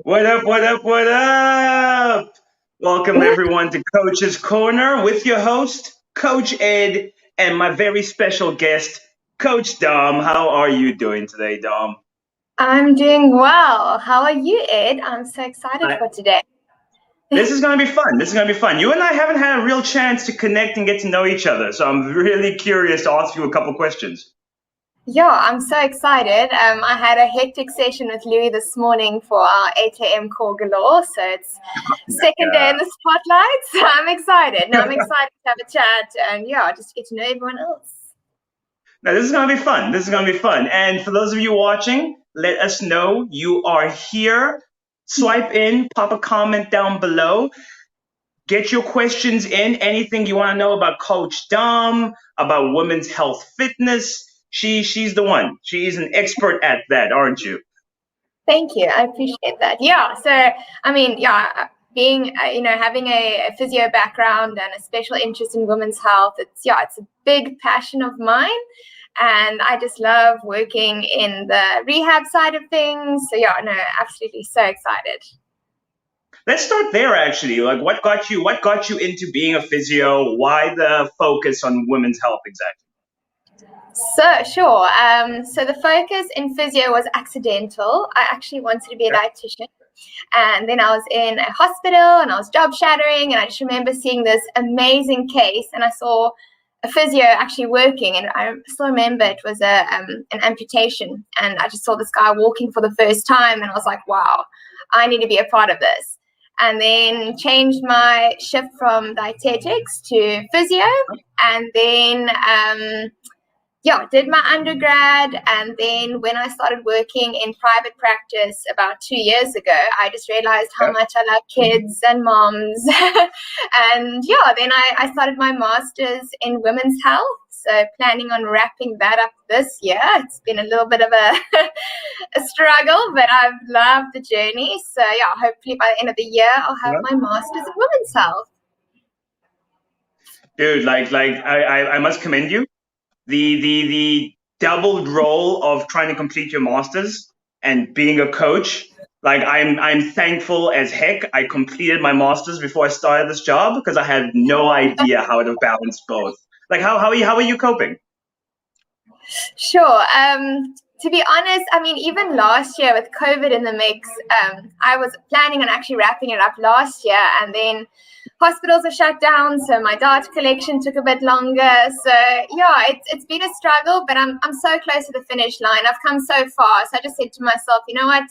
What up, what up, what up? Welcome everyone to Coach's Corner with your host, Coach Ed, and my very special guest, Coach Dom. How are you doing today, Dom? I'm doing well. How are you, Ed? I'm so excited I, for today. this is going to be fun. This is going to be fun. You and I haven't had a real chance to connect and get to know each other, so I'm really curious to ask you a couple questions. Yeah, I'm so excited. I had a hectic session with Louis this morning for our 8 a.m. call galore. So it's second day Yeah. in the spotlight. So I'm excited. Now I'm excited to have a chat and just to get to know everyone else. Now, this is going to be fun. This is going to be fun. And for those of you watching, let us know you are here. Swipe in, pop a comment down below. Get your questions in. Anything you want to know about Coach Dom, about women's health fitness. She's the one. She's an expert at that, aren't you? Thank you. I appreciate that. Yeah. So, being, having a physio background and a special interest in women's health, it's a big passion of mine. And I just love working in the rehab side of things. So, absolutely so excited. Let's start there actually. Like what got you into being a physio? Why the focus on women's health exactly? So, sure. So the focus in physio was accidental. I actually wanted to be a dietitian. And then I was in a hospital and I was job shadowing. And I just remember seeing this amazing case. And I saw a physio actually working. And I still remember it was an amputation. And I just saw this guy walking for the first time. And I was like, wow, I need to be a part of this. And then changed my shift from dietetics to physio. And then did my undergrad. And then when I started working in private practice about 2 years ago, I just realized how much I love kids and moms. And then I started my master's in women's health. So planning on wrapping that up this year. It's been a little bit of a struggle, but I've loved the journey. So hopefully by the end of the year, I'll have my master's in women's health. Dude, I must commend you. The doubled role of trying to complete your masters and being a coach. Like I'm thankful as heck I completed my masters before I started this job because I had no idea how to balance both. Like how are you coping? Sure. To be honest, I mean, even last year with COVID in the mix, I was planning on actually wrapping it up last year, and then hospitals are shut down, so my data collection took a bit longer. So it's been a struggle, but I'm so close to the finish line. I've come so far, so I just said to myself, you know what?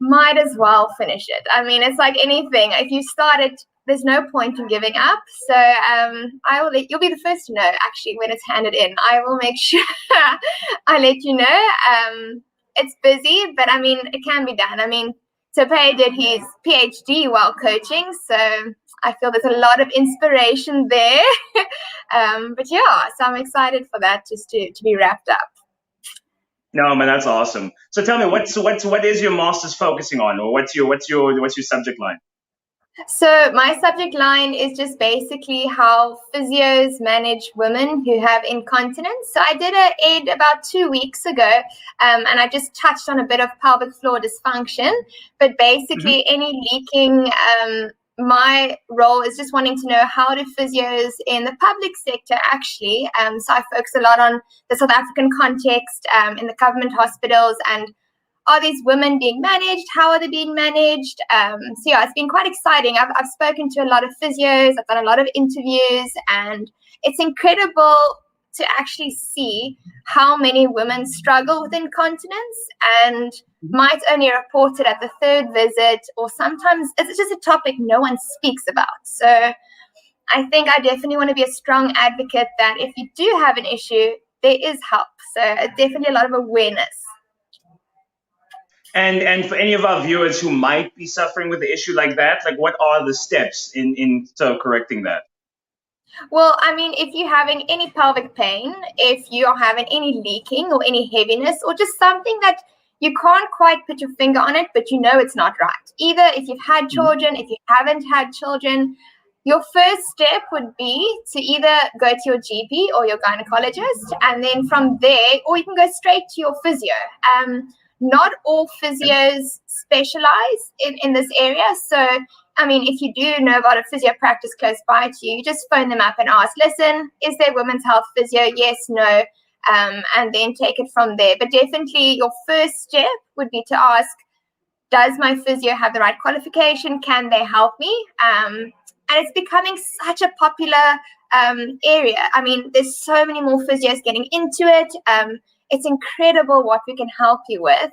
Might as well finish it. I mean, it's like anything. If you start it, there's no point in giving up. So you'll be the first to know actually when it's handed in. I will make sure I let you know. It's busy, but I mean, it can be done. I mean, Tope did his PhD while coaching, so I feel there's a lot of inspiration there. So I'm excited for that just to be wrapped up. No, man, that's awesome. So tell me, what is your master's focusing on, or what's your subject line? So my subject line is just basically how physios manage women who have incontinence. So I did an ed about 2 weeks ago, and I just touched on a bit of pelvic floor dysfunction. But basically, any leaking, my role is just wanting to know how do physios in the public sector actually. So I focus a lot on the South African context in the government hospitals and are these women being managed? How are they being managed? It's been quite exciting. I've spoken to a lot of physios. I've done a lot of interviews, and it's incredible to actually see how many women struggle with incontinence and might only report it at the third visit, or sometimes it's just a topic no one speaks about. So I think I definitely want to be a strong advocate that if you do have an issue, there is help. So definitely a lot of awareness. And for any of our viewers who might be suffering with an issue like that, like what are the steps in so correcting that? Well, I mean, if you're having any pelvic pain, if you are having any leaking or any heaviness, or just something that you can't quite put your finger on it, but you know it's not right. Either if you've had children, if you haven't had children, your first step would be to either go to your GP or your gynecologist, and then from there, or you can go straight to your physio. not all physios specialize in this area. So, I mean, if you do know about a physio practice close by to you, you just phone them up and ask, listen, is there women's health physio? Yes, no, and then take it from there. But definitely your first step would be to ask, does my physio have the right qualification? Can they help me? And it's becoming such a popular area. I mean, there's so many more physios getting into it. It's incredible what we can help you with.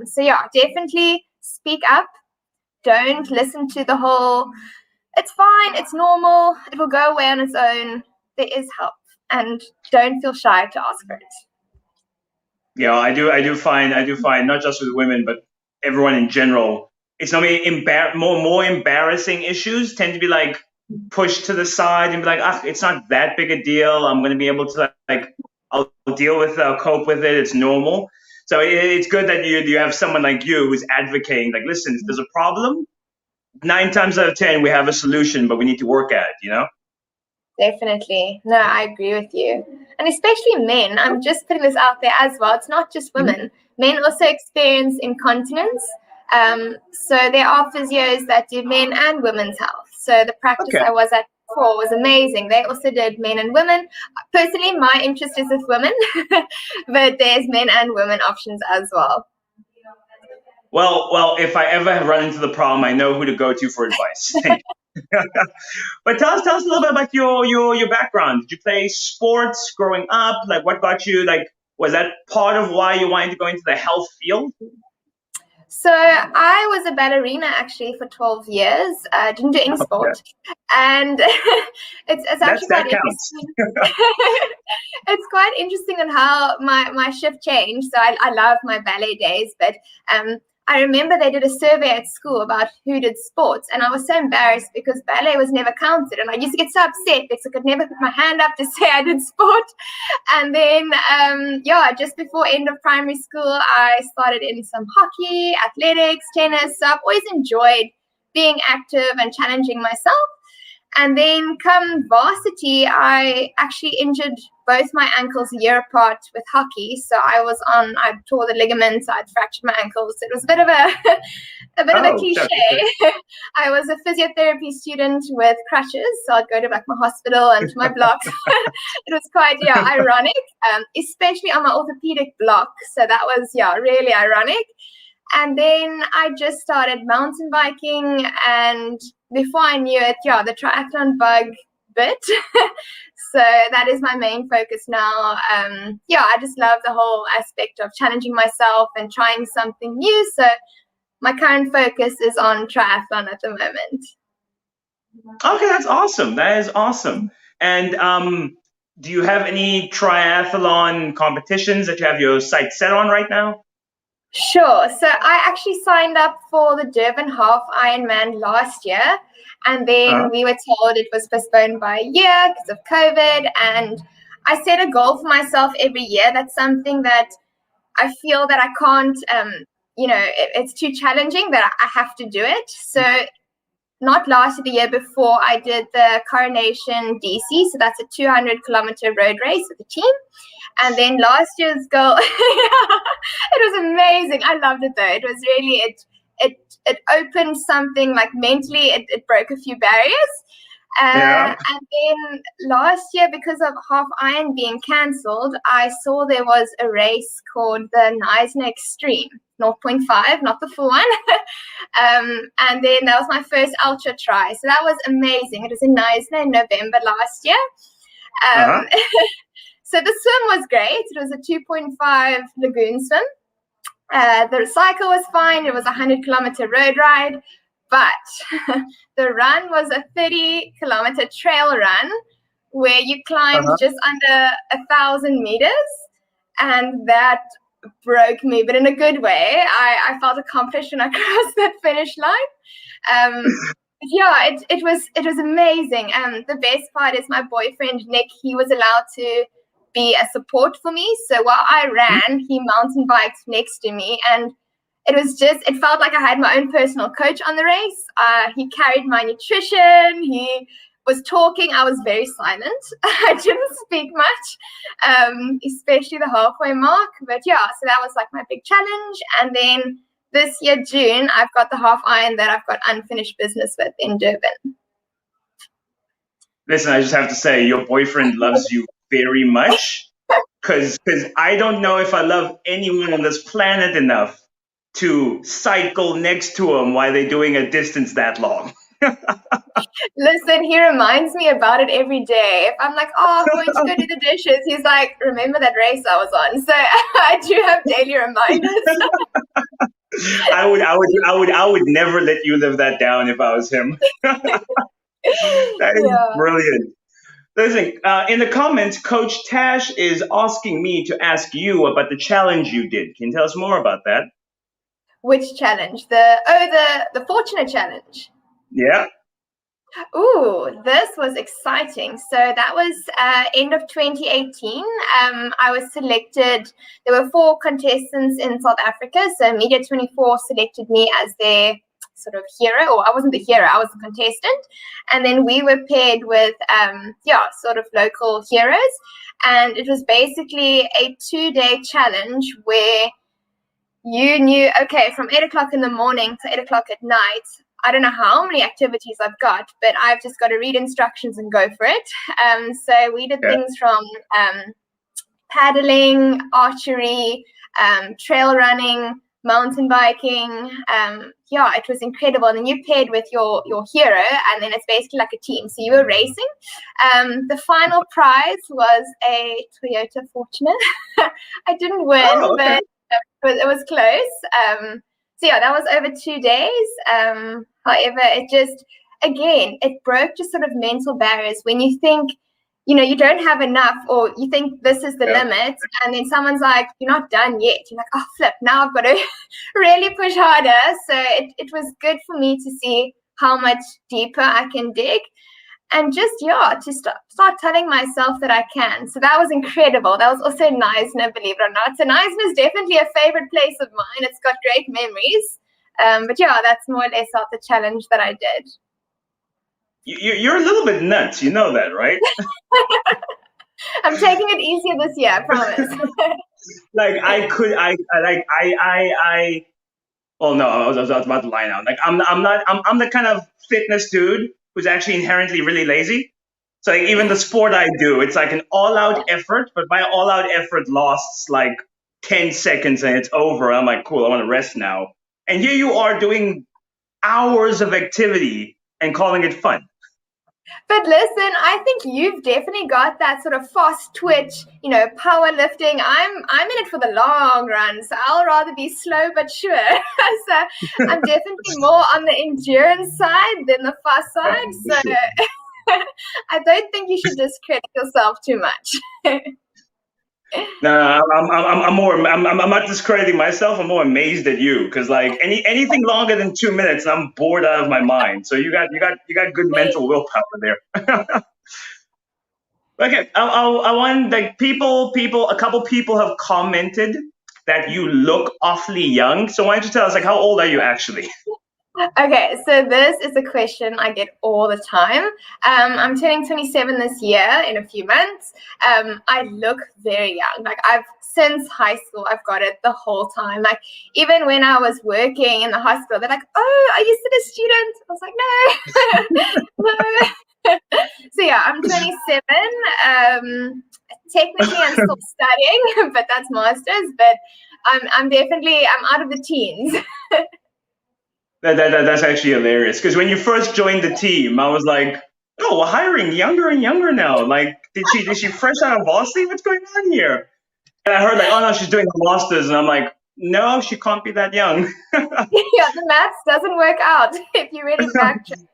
So yeah, definitely speak up. Don't listen to the whole, it's fine, it's normal, it will go away on its own. There is help, and don't feel shy to ask for it. Yeah, I do find not just with women, but everyone in general, it's normally more embarrassing issues tend to be like pushed to the side and be like, ah, it's not that big a deal. I'm going to be able to like, I'll deal with, cope with it. It's normal. So it's good that you have someone like you who's advocating, like, listen, if there's a problem, 9 times out of 10 we have a solution, but we need to work at it. You know. Definitely. No, I agree with you. And especially men, I'm just putting this out there as well. It's not just women. Men also experience incontinence. So there are physios that do men and women's health. So the practice I was at before was amazing. They also did men and women. Personally, my interest is with women, but there's men and women options as well. Well, if I ever run into the problem, I know who to go to for advice. But tell us a little bit about your background. Did you play sports growing up? Like, what got you, like, was that part of why you wanted to go into the health field? So I was a ballerina actually for 12 years. I didn't do any sport. And it's actually quite interesting. It's quite interesting on how my shift changed. So I love my ballet days, but I remember they did a survey at school about who did sports, and I was so embarrassed because ballet was never counted, and I used to get so upset because I could never put my hand up to say I did sport. And then, just before end of primary school, I started in some hockey, athletics, tennis. So I've always enjoyed being active and challenging myself. And then come varsity, I actually injured both my ankles a year apart with hockey. So I tore the ligaments, I'd fractured my ankles. It was a bit of a cliche. I was a physiotherapy student with crutches, so I'd go to my hospital and to my blocks. It was quite, ironic, especially on my orthopedic block. So that was, really ironic. And then I just started mountain biking, and before I knew it, the triathlon bug bit. So that is my main focus now. I just love the whole aspect of challenging myself and trying something new. So my current focus is on triathlon at the moment. Okay, that's awesome. That is awesome. And do you have any triathlon competitions that you have your sights set on right now? Sure. So I actually signed up for the Durban Half Ironman last year, and then we were told it was postponed by a year because of COVID. And I set a goal for myself every year. That's something that I feel that I can't, it's too challenging that I have to do it. So not last year, the year before, I did the Coronation DC. So that's a 200-kilometer road race with the team. And then last year's goal, it was amazing. I loved it though. It was really, it opened something like mentally, it broke a few barriers. And then last year, because of Half Iron being cancelled, I saw there was a race called the Knysna Extreme, 0.5, not the full one. And then that was my first ultra try. So that was amazing. It was in Knysna in November last year. So the swim was great. It was a 2.5 lagoon swim. The cycle was fine. It was a 100-kilometer road ride. But the run was a 30-kilometer trail run where you climbed just under 1,000 meters. And that broke me, but in a good way. I felt accomplished when I crossed that finish line. It was amazing. The best part is my boyfriend, Nick, he was allowed to be a support for me. So while I ran, he mountain biked next to me, and it felt like I had my own personal coach on the race. He carried my nutrition. He was talking, I was very silent. I didn't speak much, especially the halfway mark. But yeah, so that was like my big challenge. And then this year, June, I've got the half iron that I've got unfinished business with in Durban. Listen, I just have to say, your boyfriend loves you very much, because I don't know if I love anyone on this planet enough to cycle next to him while they're doing a distance that long. Listen, he reminds me about it every day. If I'm like, oh, why don't you go do the dishes? He's like, remember that race I was on? So I do have daily reminders. I would never let you live that down if I was him. That is Yeah. brilliant. Listen, in the comments, Coach Tash is asking me to ask you about the challenge you did. Can you tell us more about that? Which challenge? The Fortunate Challenge. Yeah. Ooh, this was exciting. So that was end of 2018. I was selected. There were 4 contestants in South Africa. So Media 24 selected me as their sort of hero, or I wasn't the hero, I was the contestant. And then we were paired with, sort of local heroes. And it was basically a 2-day challenge where you knew, okay, from 8 o'clock in the morning to 8 o'clock at night, I don't know how many activities I've got, but I've just got to read instructions and go for it. So we did things from paddling, archery, trail running, mountain biking. It was incredible. And then you paired with your hero, and then it's basically like a team. So you were racing. The final prize was a Toyota Fortuner. I didn't win, but it was close. That was over 2 days. However, it broke just sort of mental barriers when you think, you don't have enough, or you think this is the limit, and then someone's like, you're not done yet. You're like, oh, flip, now I've got to really push harder. So it was good for me to see how much deeper I can dig. And just, to start telling myself that I can. So that was incredible. That was also Knysna, believe it or not. So Knysna is definitely a favorite place of mine. It's got great memories. That's more or less out the challenge that I did. You're a little bit nuts. You know that, right? I'm taking it easier this year, I promise. Well, no, I was about to lie now. Like, I'm the kind of fitness dude who's actually inherently really lazy. So like, even the sport I do, it's like an all-out effort, but my all-out effort lasts like 10 seconds and it's over. I'm like, cool, I want to rest now. And here you are doing hours of activity and calling it fun. But listen, I think you've definitely got that sort of fast twitch, powerlifting. I'm in it for the long run, so I'll rather be slow but sure. So I'm definitely more on the endurance side than the fast side. So I don't think you should discredit yourself too much. No, I'm not discrediting myself. I'm more amazed at you, because like anything longer than 2 minutes, I'm bored out of my mind. So you got good mental willpower there. Okay, I want, like, people. A couple people have commented that you look awfully young. So why don't you tell us, like, how old are you actually? Okay, so this is a question I get all the time. I'm turning 27 this year in a few months. I look very young. Like, since high school, I've got it the whole time. Like, even when I was working in the hospital, they're like, oh, are you still a student? I was like, no. No. So yeah, I'm 27. Technically, I'm still studying, but that's master's. But I'm out of the teens. That's actually hilarious, because when you first joined the team, I was like, oh, we're hiring younger and younger now. Like, did she fresh out of varsity? What's going on here? And I heard, like, oh no, she's doing a master's, and I'm like, no, she can't be that young. Yeah, the maths doesn't work out if you really backtrack.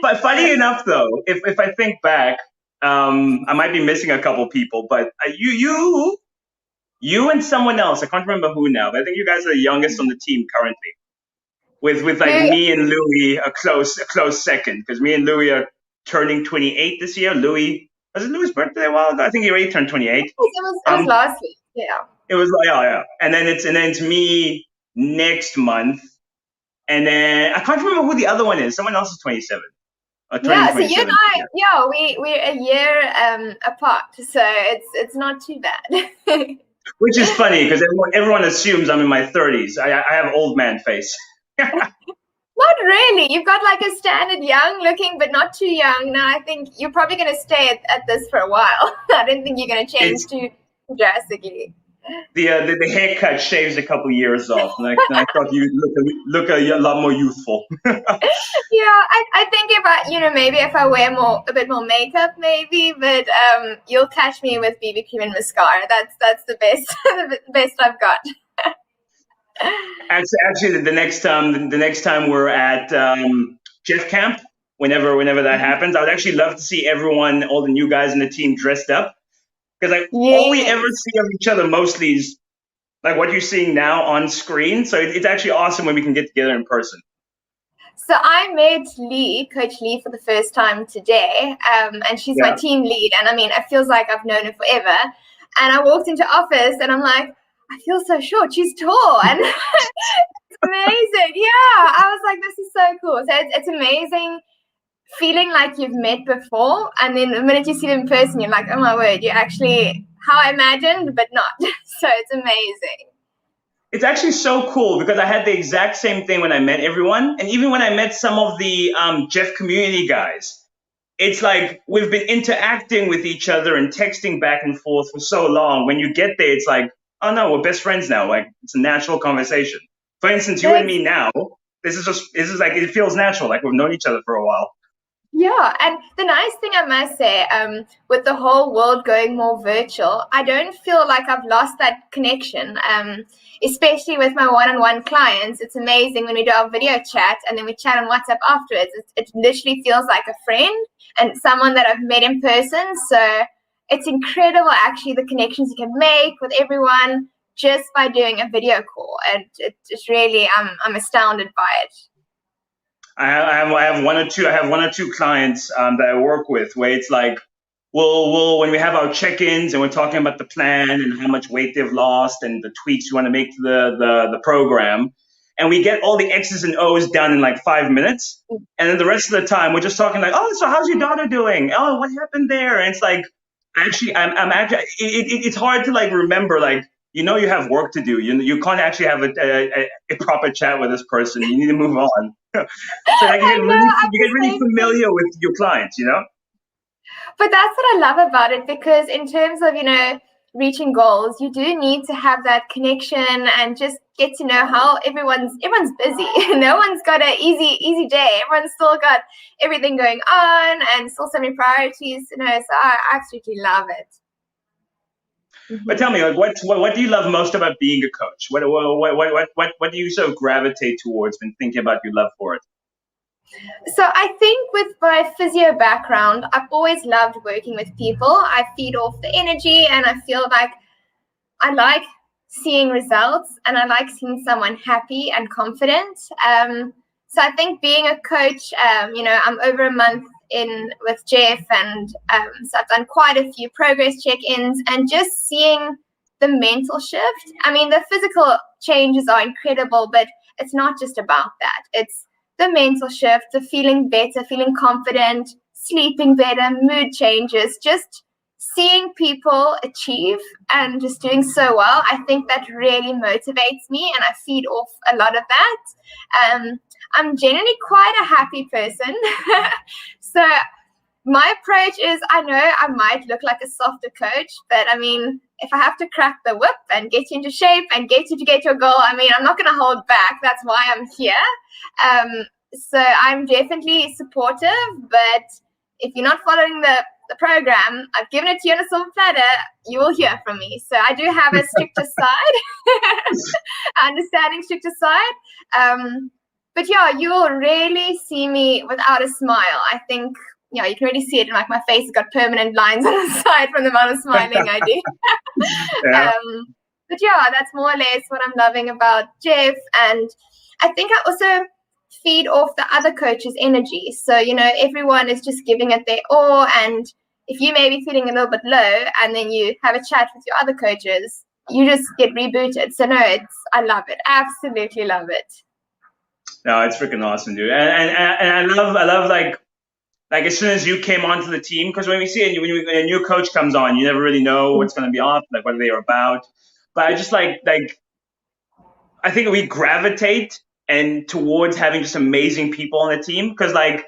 But funny enough, though, if I think back, I might be missing a couple people, but you and someone else, I can't remember who now, but I think you guys are the youngest on the team currently. With like me and Louis a close second, because me and Louis are turning 28 this year. Was it Louis' birthday a while ago? I think he already turned 28. It was last week. Yeah. It was yeah. And then it's me next month, and then I can't remember who the other one is. Someone else is 27. Turning Yeah, so you and 27. I, yeah, we're a year apart, so it's not too bad. Which is funny because everyone assumes I'm in my 30s. I have old man face. Not really. You've got like a standard young looking, but not too young. Now, I think you're probably going to stay at this for a while. I don't think you're going to change It's too drastically. the haircut shaves a couple years off, and I thought you look a lot more youthful. Yeah, I think if I, maybe if I wear a bit more makeup, maybe, but you'll catch me with BB cream and mascara. That's the best, the best I've got. Actually, the next time we're at Jeff Camp, whenever that happens, I would actually love to see everyone, all the new guys in the team, dressed up. Because like all we ever Yes. see of each other mostly is like what you're seeing now on screen. So it's actually awesome when we can get together in person. So I met Coach Lee, for the first time today, and she's my Yeah. team lead. And I mean, it feels like I've known her forever. And I walked into office, and I'm like, I feel so short. She's tall, and it's amazing. Yeah, I was like, this is so cool. So it's amazing feeling like you've met before, and then the minute you see them in person, you're like, oh my word, you're actually how I imagined, but not. So it's amazing. It's actually so cool because I had the exact same thing when I met everyone, and even when I met some of the Jeff community guys. It's like we've been interacting with each other and texting back and forth for so long. When you get there, it's like, oh no, we're best friends now. Like it's a natural conversation. For instance, you and me now, this is like it feels natural, like we've known each other for a while. Yeah, and the nice thing I must say, with the whole world going more virtual, I don't feel like I've lost that connection. Especially with my one-on-one clients, it's amazing when we do our video chat and then we chat on WhatsApp afterwards. It literally feels like a friend and someone that I've met in person. So it's incredible, actually, the connections you can make with everyone just by doing a video call. And it's really, I'm astounded by it. I have one or two clients that I work with where it's like we'll when we have our check-ins and we're talking about the plan and how much weight they've lost and the tweaks we want to make to the program, and we get all the X's and O's done in like 5 minutes, and then the rest of the time we're just talking like, oh, so how's your daughter doing? Oh, what happened there? And it's like I'm actually it's hard to like remember like. You have work to do. You can't actually have a proper chat with this person. You need to move on. So like I know, I'm you the get really same thing. familiar with your clients. But that's what I love about it, because in terms of, reaching goals, you do need to have that connection and just get to know how everyone's busy. No one's got an easy day. Everyone's still got everything going on and still so many priorities, so I absolutely love it. But tell me, like, what do you love most about being a coach? What do you sort of gravitate towards when thinking about your love for it? So I think with my physio background, I've always loved working with people. I feed off the energy and I feel like I like seeing results and I like seeing someone happy and confident. So I think being a coach, I'm over a month in with Jeff, and so I've done quite a few progress check-ins and just seeing the mental shift. I mean, the physical changes are incredible, but it's not just about that. It's the mental shift, the feeling better, feeling confident, sleeping better, mood changes, just seeing people achieve and just doing so well. I think that really motivates me and I feed off a lot of that. I'm generally quite a happy person. So my approach is, I know I might look like a softer coach, but I mean, if I have to crack the whip and get you into shape and get you to get your goal, I mean, I'm not going to hold back. That's why I'm here. So I'm definitely supportive, but if you're not following the program, I've given it to you on a silver platter, you will hear from me. So I do have a stricter side, understanding stricter side. But yeah, you will really see me without a smile. I think, you can really see it in like my face has got permanent lines on the side from the amount of smiling I do. Yeah. But yeah, that's more or less what I'm loving about Jeff. And I think I also feed off the other coaches' energy. So, everyone is just giving it their all. And if you may be feeling a little bit low and then you have a chat with your other coaches, you just get rebooted. So no, I love it. Absolutely love it. No, it's freaking awesome, dude. And I love like Like as soon as you came onto the team, because when we see it, when a new coach comes on, you never really know what's going to be off, like what they are about. But I just like I think we gravitate and towards having just amazing people on the team because like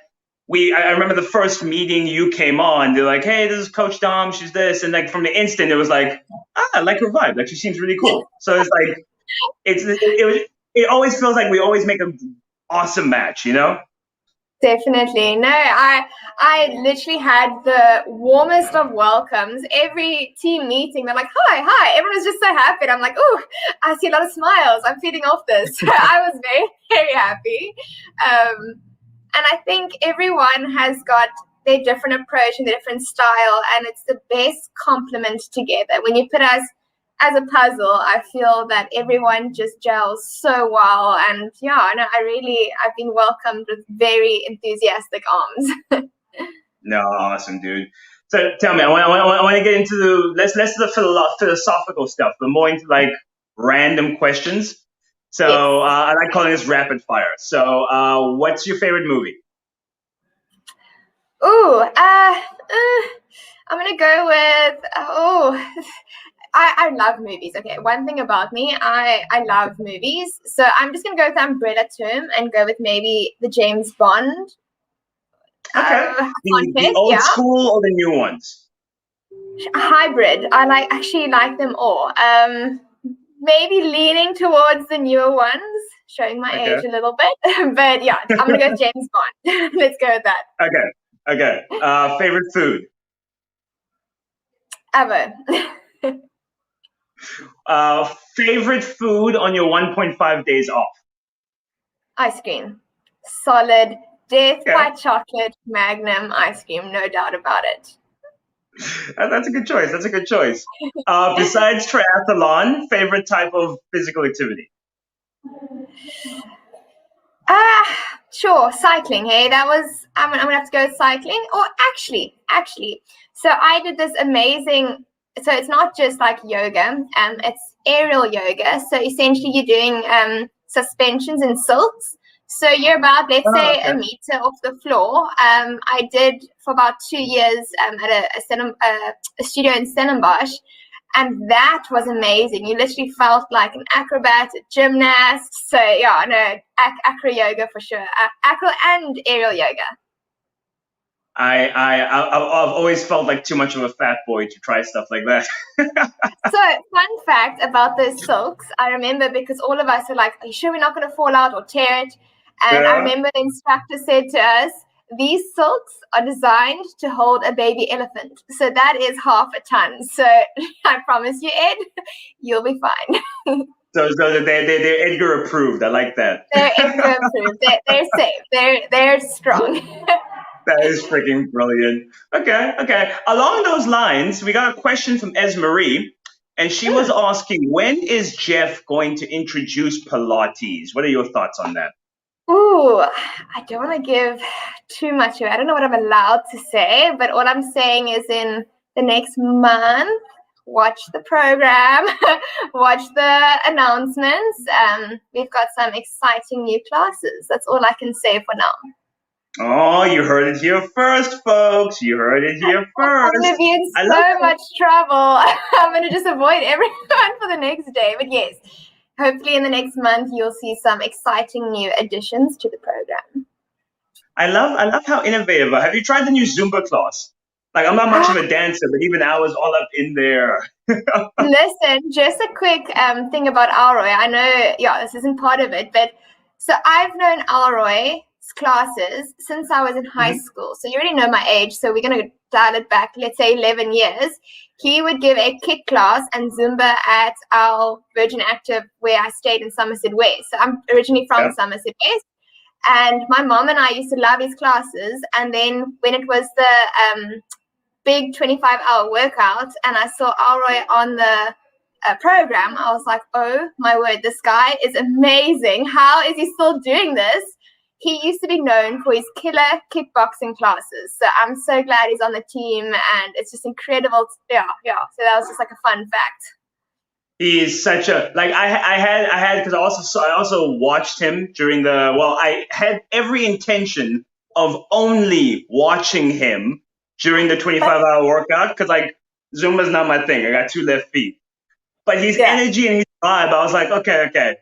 I remember the first meeting you came on, they're like, hey, this is Coach Dom, she's this, and like from the instant it was like, I like her vibe, like she seems really cool. So it's like it always feels like we always make an awesome match, you know? Definitely. No, I literally had the warmest of welcomes. Every team meeting, they're like, hi, hi. Everyone was just so happy. And I'm like, oh, I see a lot of smiles. I'm feeding off this. So I was very, very happy. And I think everyone has got their different approach and their different style, and it's the best complement together. When you put us as a puzzle, I feel that everyone just gels so well. And yeah, no, I've been welcomed with very enthusiastic arms. No, awesome, dude. So tell me, I want to get into let's do the philosophical stuff, but more into like random questions. Yes. So I like calling this rapid fire. So what's your favorite movie? Ooh, I'm gonna go with I love movies. Okay, one thing about me, I love movies. So I'm just gonna go with the umbrella term and go with maybe the James Bond Okay, the content. old Yeah, school or the new ones? hybrid. I actually like them all. Maybe leaning towards the newer ones, showing my Okay, age a little bit. But yeah, I'm gonna go with James Bond. Let's go with that. okay. Favorite food? Ever. Favorite food on your 1.5 days off? Ice cream. Solid death Okay, by chocolate magnum ice cream, no doubt about it. that's a good choice. That's a good choice. Besides triathlon, favorite type of physical activity? Sure, cycling. Hey, that was I'm gonna have to go with cycling. Or actually, so I did this amazing. So it's not just like yoga. It's aerial yoga. So essentially, you're doing suspensions in silks. So you're about, let's Oh, say, a okay. meter off the floor. I did for about 2 years at a studio in Stellenbosch, and that was amazing. You literally felt like an acrobat, a gymnast. So yeah, no, acro yoga for sure. Acro and aerial yoga. I've always felt like too much of a fat boy to try stuff like that. So fun fact about those silks, I remember because all of us were like, are you sure we're not going to fall out or tear it? And I Yeah. remember the instructor said to us, these silks are designed to hold a baby elephant. So that is half a ton. So I promise you, Ed, you'll be fine. So they're Edgar approved. I like that. They're Edgar approved. They're safe. They're strong. That is freaking brilliant. Okay. Along those lines, we got a question from Esmarie, and she was asking, when is Jeff going to introduce Pilates? What are your thoughts on that? Ooh, I don't want to give too much away. I don't know what I'm allowed to say, but all I'm saying is in the next month, watch the program, watch the announcements. We've got some exciting new classes. That's all I can say for now. Oh, you heard it here first, folks. You heard it here I'm going first. to be in I love so much trouble. I'm going to just avoid everyone for the next day. But yes, hopefully in the next month, you'll see some exciting new additions to the program. I love how innovative. Have you tried the new Zumba class? Like I'm not much of a dancer, but even I was all up in there. Listen, just a quick thing about Alroy. I know, yeah, this isn't part of it, but so I've known Alroy's classes since I was in high Mhm. school. So you already know my age. So we're going to dial it back, let's say 11 years. He would give a kick class and Zumba at our Virgin Active where I stayed in Somerset West. So I'm originally from Yeah. Somerset West. And my mom and I used to love his classes. And then when it was the big 25-hour workout and I saw Alroy on the program, I was like, oh my word, this guy is amazing. How is he still doing this? He used to be known for his killer kickboxing classes. So I'm so glad he's on the team and it's just incredible. Yeah. So that was just like a fun fact. He is such a like I had because I also watched him during the I had every intention of only watching him during the 25-hour workout because like Zumba's not my thing. I got two left feet. But his Yeah. energy and his vibe, I was like, okay,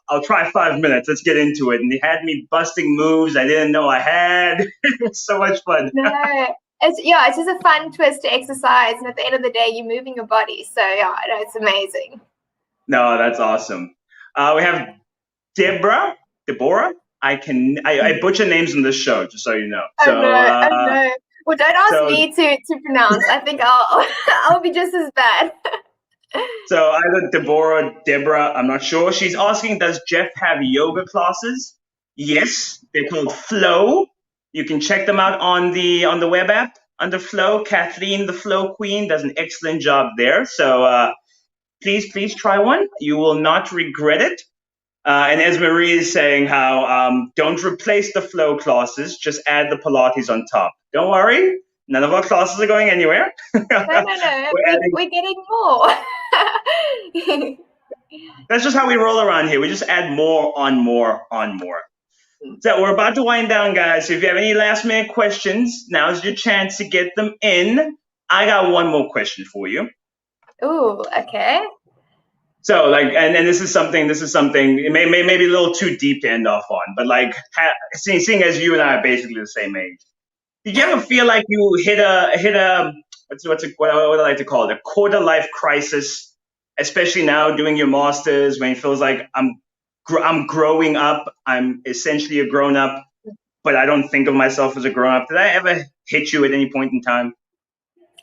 I'll try 5 minutes. Let's get into it. And he had me busting moves I didn't know I had. It was so much fun. No, it's just a fun twist to exercise, and at the end of the day, you're moving your body. So yeah, no, it's amazing. No, that's awesome. We have Deborah. I butcher names on this show, just so you know. Oh no. Well, don't ask me to pronounce. I think I'll I'll be just as bad. So either Deborah, I'm not sure. She's asking, does Jeff have yoga classes? Yes, they're called Flow. You can check them out on the web app under Flow. Kathleen, the Flow Queen, does an excellent job there. So please try one. You will not regret it. And as Marie is saying, how don't replace the Flow classes, just add the Pilates on top. Don't worry, none of our classes are going anywhere. No. We're getting more. That's just how we roll around here. We just add more on more on more. So we're about to wind down, guys. So if you have any last minute questions, now's your chance to get them in. I got one more question for you. Ooh, okay. So like, and this is something. It may be a little too deep to end off on, but like, seeing as you and I are basically the same age, did you ever feel like you hit a what I like to call it, a quarter life crisis, especially now doing your masters, when it feels like I'm growing up, I'm essentially a grown up, but I don't think of myself as a grown up. Did that ever hit you at any point in time?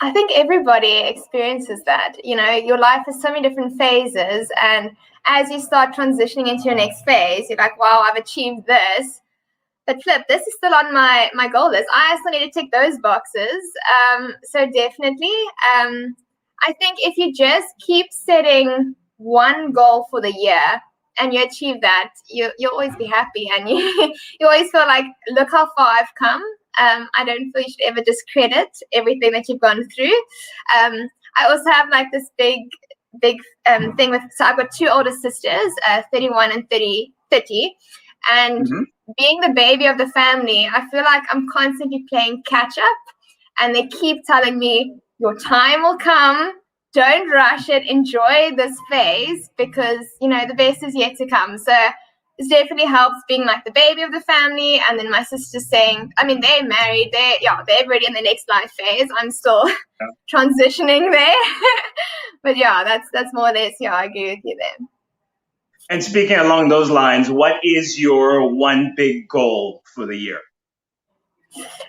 I think everybody experiences that. You know, your life has so many different phases, and as you start transitioning into your next phase, you're like, wow, I've achieved this. But flip, this is still on my goal list. I still need to tick those boxes. So definitely, I think if you just keep setting one goal for the year and you achieve that, you'll always be happy, and you always feel like, look how far I've come. I don't feel you should ever discredit everything that you've gone through. I also have like this big thing with, so I've got two older sisters, 31 and 30, and being the baby of the family, I feel like I'm constantly playing catch up, and they keep telling me, your time will come. Don't rush it. Enjoy this phase, because, you know, the best is yet to come. So it definitely helps being like the baby of the family. And then my sister's saying, I mean, they're married. They're already in the next life phase. I'm still transitioning there. But yeah, that's more or less, yeah, I agree with you there. And speaking along those lines, what is your one big goal for the year?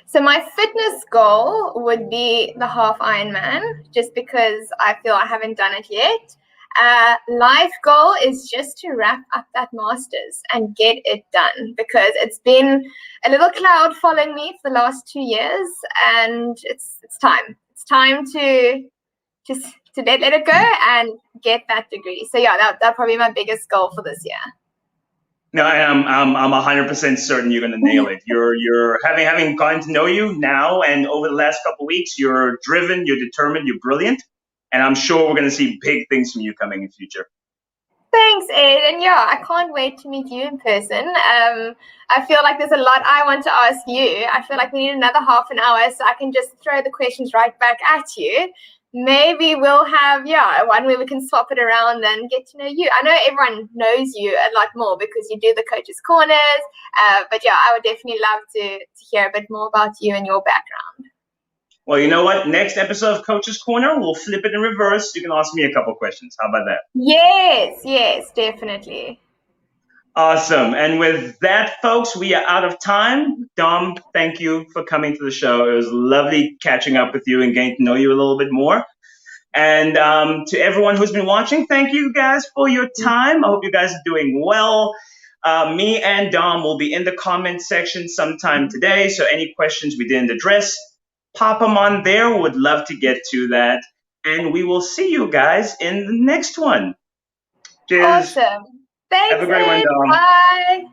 So my fitness goal would be the half Ironman, just because I feel I haven't done it yet. Life goal is just to wrap up that master's and get it done, because it's been a little cloud following me for the last 2 years, and it's time. It's time to let it go and get that degree. So yeah, that'll probably be my biggest goal for this year. No, I'm 100% certain you're going to nail it. You're having gotten to know you now and over the last couple of weeks, you're driven, you're determined, you're brilliant, and I'm sure we're going to see big things from you coming in the future. Thanks, Ed. And yeah, I can't wait to meet you in person. I feel like there's a lot I want to ask you. I feel like we need another half an hour so I can just throw the questions right back at you. Maybe we'll have, one where we can swap it around and get to know you. I know everyone knows you a lot more because you do the Coach's Corners. But yeah, I would definitely love to hear a bit more about you and your background. Well, you know what? Next episode of Coach's Corner, we'll flip it in reverse. You can ask me a couple questions. How about that? Yes, definitely. Awesome. And with that, folks, we are out of time. Dom, thank you for coming to the show. It was lovely catching up with you and getting to know you a little bit more. And to everyone who's been watching, thank you guys for your time. I hope you guys are doing well. Me and Dom will be in the comment section sometime today. So any questions we didn't address, pop them on there. Would love to get to that. And we will see you guys in the next one. Cheers. Awesome. Thanks, have a great one, Dom. Bye.